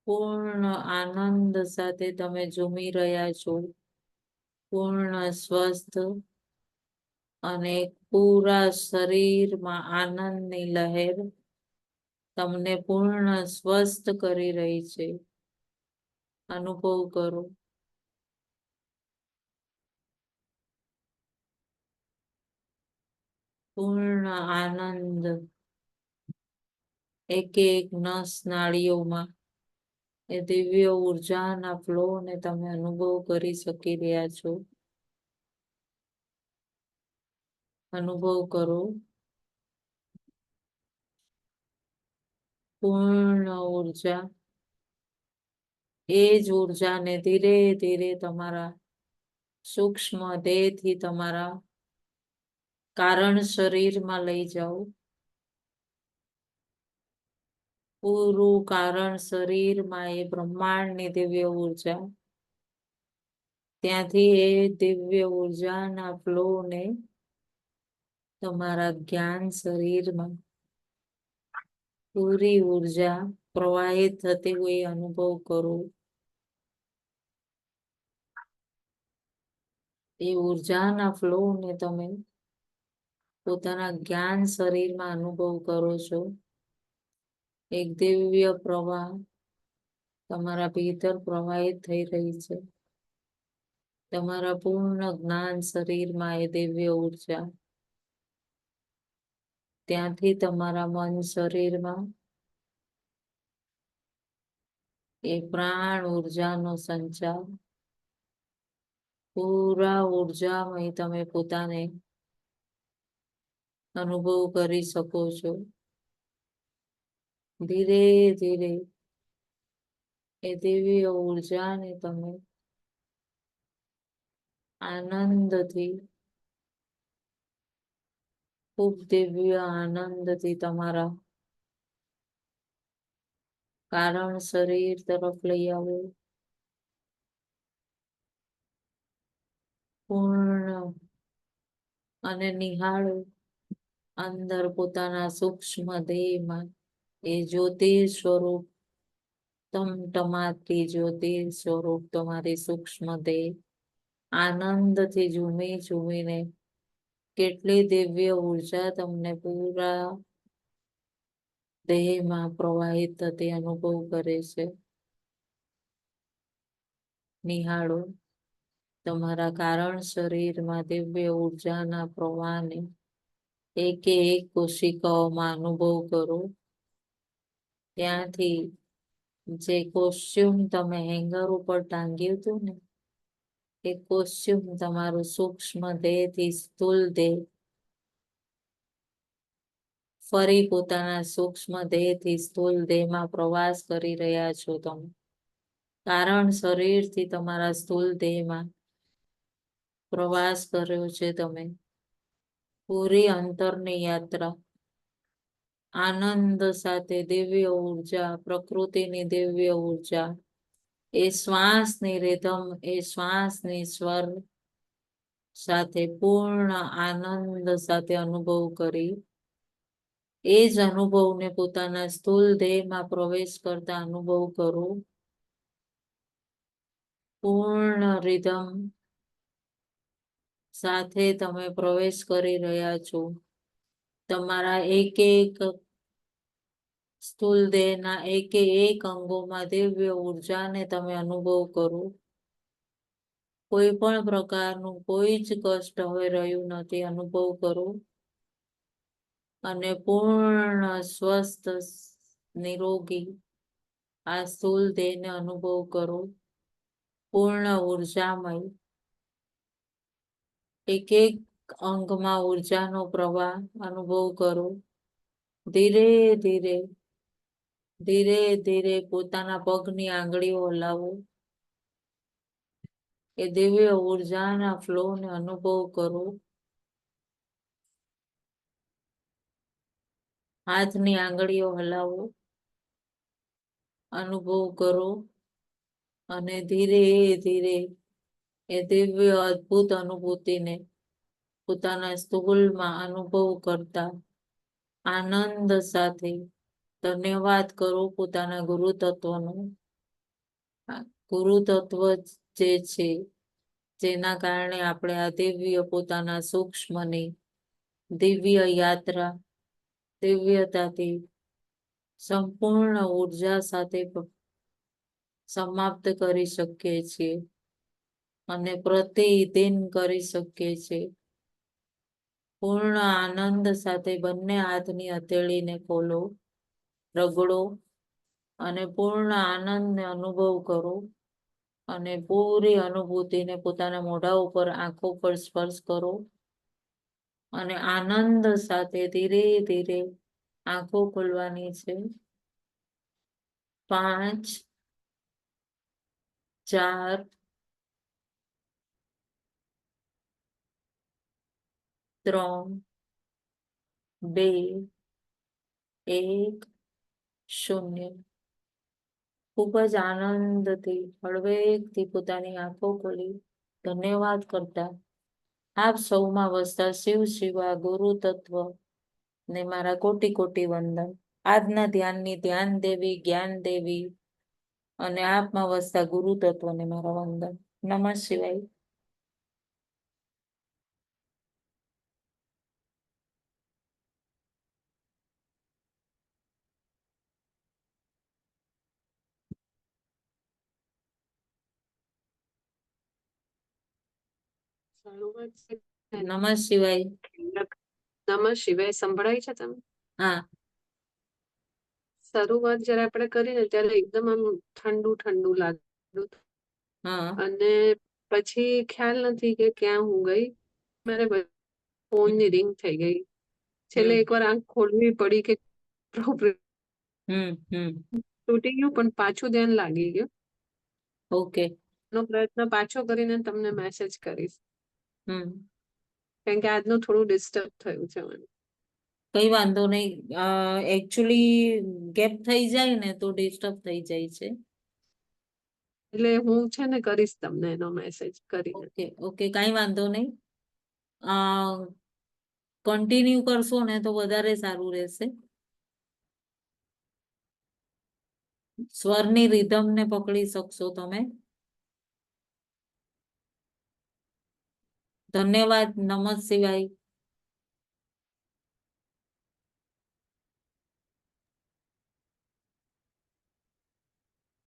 Speaker 1: પૂર્ણ આનંદ સાથે તમે ઝૂમી રહ્યા છો. પૂર્ણ સ્વસ્થ અને પૂરા શરીરમાં આનંદની લહેર તમને પૂર્ણ સ્વસ્થ કરી રહી છે. અનુભવ કરો પૂર્ણ આનંદ. એક એક નસ નાળીઓમાં એ દિવ્ય ઉર્જાના ફ્લો ને તમે અનુભવ કરી શકી રહ્યા છો. અનુભવ કરો પૂર્ણ ઉર્જા. એ જ ઉર્જાને ધીરે ધીરે તમારા સૂક્ષ્મ દેહથી તમારા કારણ શરીરમાં લઈ જાઓ. પૂરું કારણ શરીરમાં એ બ્રહ્માંડની દિવ્ય ઉર્જા. ત્યાંથી એ દિવ્ય ઉર્જાના ફ્લોને તમારા જ્ઞાન શરીરમાં પૂરી ઉર્જા પ્રવાહિત થતી હોય અનુભવ કરો. એ ઉર્જાના ફ્લોને તમે પોતાના જ્ઞાન શરીરમાં અનુભવ કરો છો. એક દિવ્ય પ્રવાહ તમારા ભીતર પ્રવાહિત થઈ રહી છે. તમારા પૂર્ણ જ્ઞાન શરીરમાં એ દિવ્ય ઉર્જા. ત્યાંથી તમારા મન શરીરમાં એ પ્રાણ ઉર્જાનો સંચાર. પૂરા ઉર્જામય તમે પોતાને અનુભવ કરી શકો છો. ધીરે ધીરે એ દિવ્ય ઉર્જાને તમે આનંદથી ખૂબ દિવ્ય આનંદથી તમારા કારણ શરીર તરફ લઈ આવો. પૂર્ણ અને નિહાળો અંદર પોતાના સૂક્ષ્મ દેહમાં એ જ્યોતિષ સ્વરૂપ ટમટમાતી જ્યોતિષ સ્વરૂપ તમારી સૂક્ષ્મ દેહ આનંદથી ઝૂમી ઝૂમીને કેટલી દિવ્ય ઉર્જા તમને પૂરા દેહમાં પ્રવાહિત થતી અનુભવ કરે છે. નિહાળો તમારા કારણ શરીરમાં દિવ્ય ઉર્જાના પ્રવાહને એક એક કોશિકાઓમાં અનુભવ કરો. ત્યાંથી જે કોસ્ચ્યુમ તમે હેંગર ઉપર ટાંગ્યું હતું ને એ કોસ્ચ્યુમ તમારું સૂક્ષ્મ દેહથી સ્થૂળ દેહ ફરી પોતાના સૂક્ષ્મ દેહથી સ્થૂળ દેહમાં પ્રવાસ કરી રહ્યા છો. તમે કારણ શરીરથી તમારા સ્થૂળ દેહમાં પ્રવાસ કર્યો છે. તમે પૂરી અંતરની યાત્રા આનંદ સાથે દિવ્ય ઉર્જા પ્રકૃતિની દિવ્ય ઉર્જા એ શ્વાસની રિધમ એ શ્વાસની સ્વર સાથે પૂર્ણ આનંદ સાથે અનુભવ કરી એ જ અનુભવને પોતાના સ્થૂળ દેહમાં પ્રવેશ કરતા અનુભવ કરો. પૂર્ણ રિધમ સાથે તમે પ્રવેશ કરી રહ્યા છો. તમારા એક એક સ્થૂળ દેહના એક એક અંગોમાં દિવ્ય ઉર્જાને તમે અનુભવ કરો. કોઈ પણ પ્રકારનું કોઈ જ કષ્ટ હવે રહ્યું નથી. અનુભવ કરો અને પૂર્ણ સ્વસ્થ નિરોગી આ સ્થૂલ દેહને અનુભવ કરો, પૂર્ણ ઉર્જામય. એક એક અંગમાં ઉર્જાનો પ્રવાહ અનુભવ કરો. ધીરે ધીરે ધીરે ધીરે પોતાના પગની આંગળીઓ હલાવો. એ દિવ્ય ઉર્જાના ફ્લોને અનુભવ કરો. હાથની આંગળીઓ હલાવો, અનુભવ કરો અને ધીરે ધીરે એ દિવ્ય અદ્ભુત અનુભૂતિને પોતાના સ્થૂળમાં અનુભવ કરતા આનંદ સાથે ધન્યવાદ કરો પોતાના ગુરુ તત્વનો. ગુરુ તત્વ જે છે જેના કારણે આપણે આ દિવ્ય પોતાના સૂક્ષ્મની દિવ્ય યાત્રા દિવ્યતાથી સંપૂર્ણ ઉર્જા સાથે સમાપ્ત કરી શકીએ છીએ અને પ્રતિદિન કરી શકીએ છીએ. પૂર્ણ આનંદ સાથે બંને હાથની હથેળીને ખોલો, રગડો અને પૂર્ણ આનંદને અનુભવ કરો અને પૂરી અનુભૂતિને પોતાના મોઢા ઉપર, આંખો પર સ્પર્શ કરો અને આનંદ સાથે ધીરે ધીરે આંખો ખોલવાની છે. 5 4 3 2 1 0. ખૂબ જ આનંદથી હળવેકથી પોતાની આંખો ખોલી ધન્યવાદ કરતા આપ સૌમાં વસતા શિવ શિવા ગુરુ તત્વ ને મારા કોટી કોટી વંદન. આજના ધ્યાનની ધ્યાન દેવી, જ્ઞાન દેવી અને આપમાં વસતા ગુરુ તત્વને મારા વંદન. નમઃ શિવાય. નમઃ શિવાય.
Speaker 2: નમઃ શિવાય. સંભળાય છે તમે?
Speaker 1: હા.
Speaker 2: શરૂઆત જયારે આપણે કરીને ત્યારે એકદમ આમ ઠંડુ ઠંડુ લાગ્યું અને પછી ખ્યાલ નથી કે ક્યાં હું ગઈ. મારે ફોન ની રિંગ થઈ ગઈ. છેલ્લે એકવાર આંખ ખોલવી પડી કે તૂટી ગયું પણ પાછું ધ્યાન લાગી ગયું.
Speaker 1: ઓકે.
Speaker 2: નો પ્રયત્ન પાછો કરીને તમને મેસેજ કરીશ. કારણ કે આજનું થોડું ડિસ્ટર્બ થયું છે મને.
Speaker 1: કઈ વાંધો નહીં. એકચ્યુઅલી ગેપ થઈ જાય ને તો ડિસ્ટર્બ થઈ જાય છે.
Speaker 2: એટલે હું છે ને કરીશ તમને એનો મેસેજ કરીને.
Speaker 1: ઓકે ઓકે, કઈ વાંધો નહીં. કન્ટિન્યુ કરશો ને તો વધારે સારું રહેશે. સ્વરની રિધમને પકડી શકશો તમે. ધન્યવાદ. નમઃ શિવાય.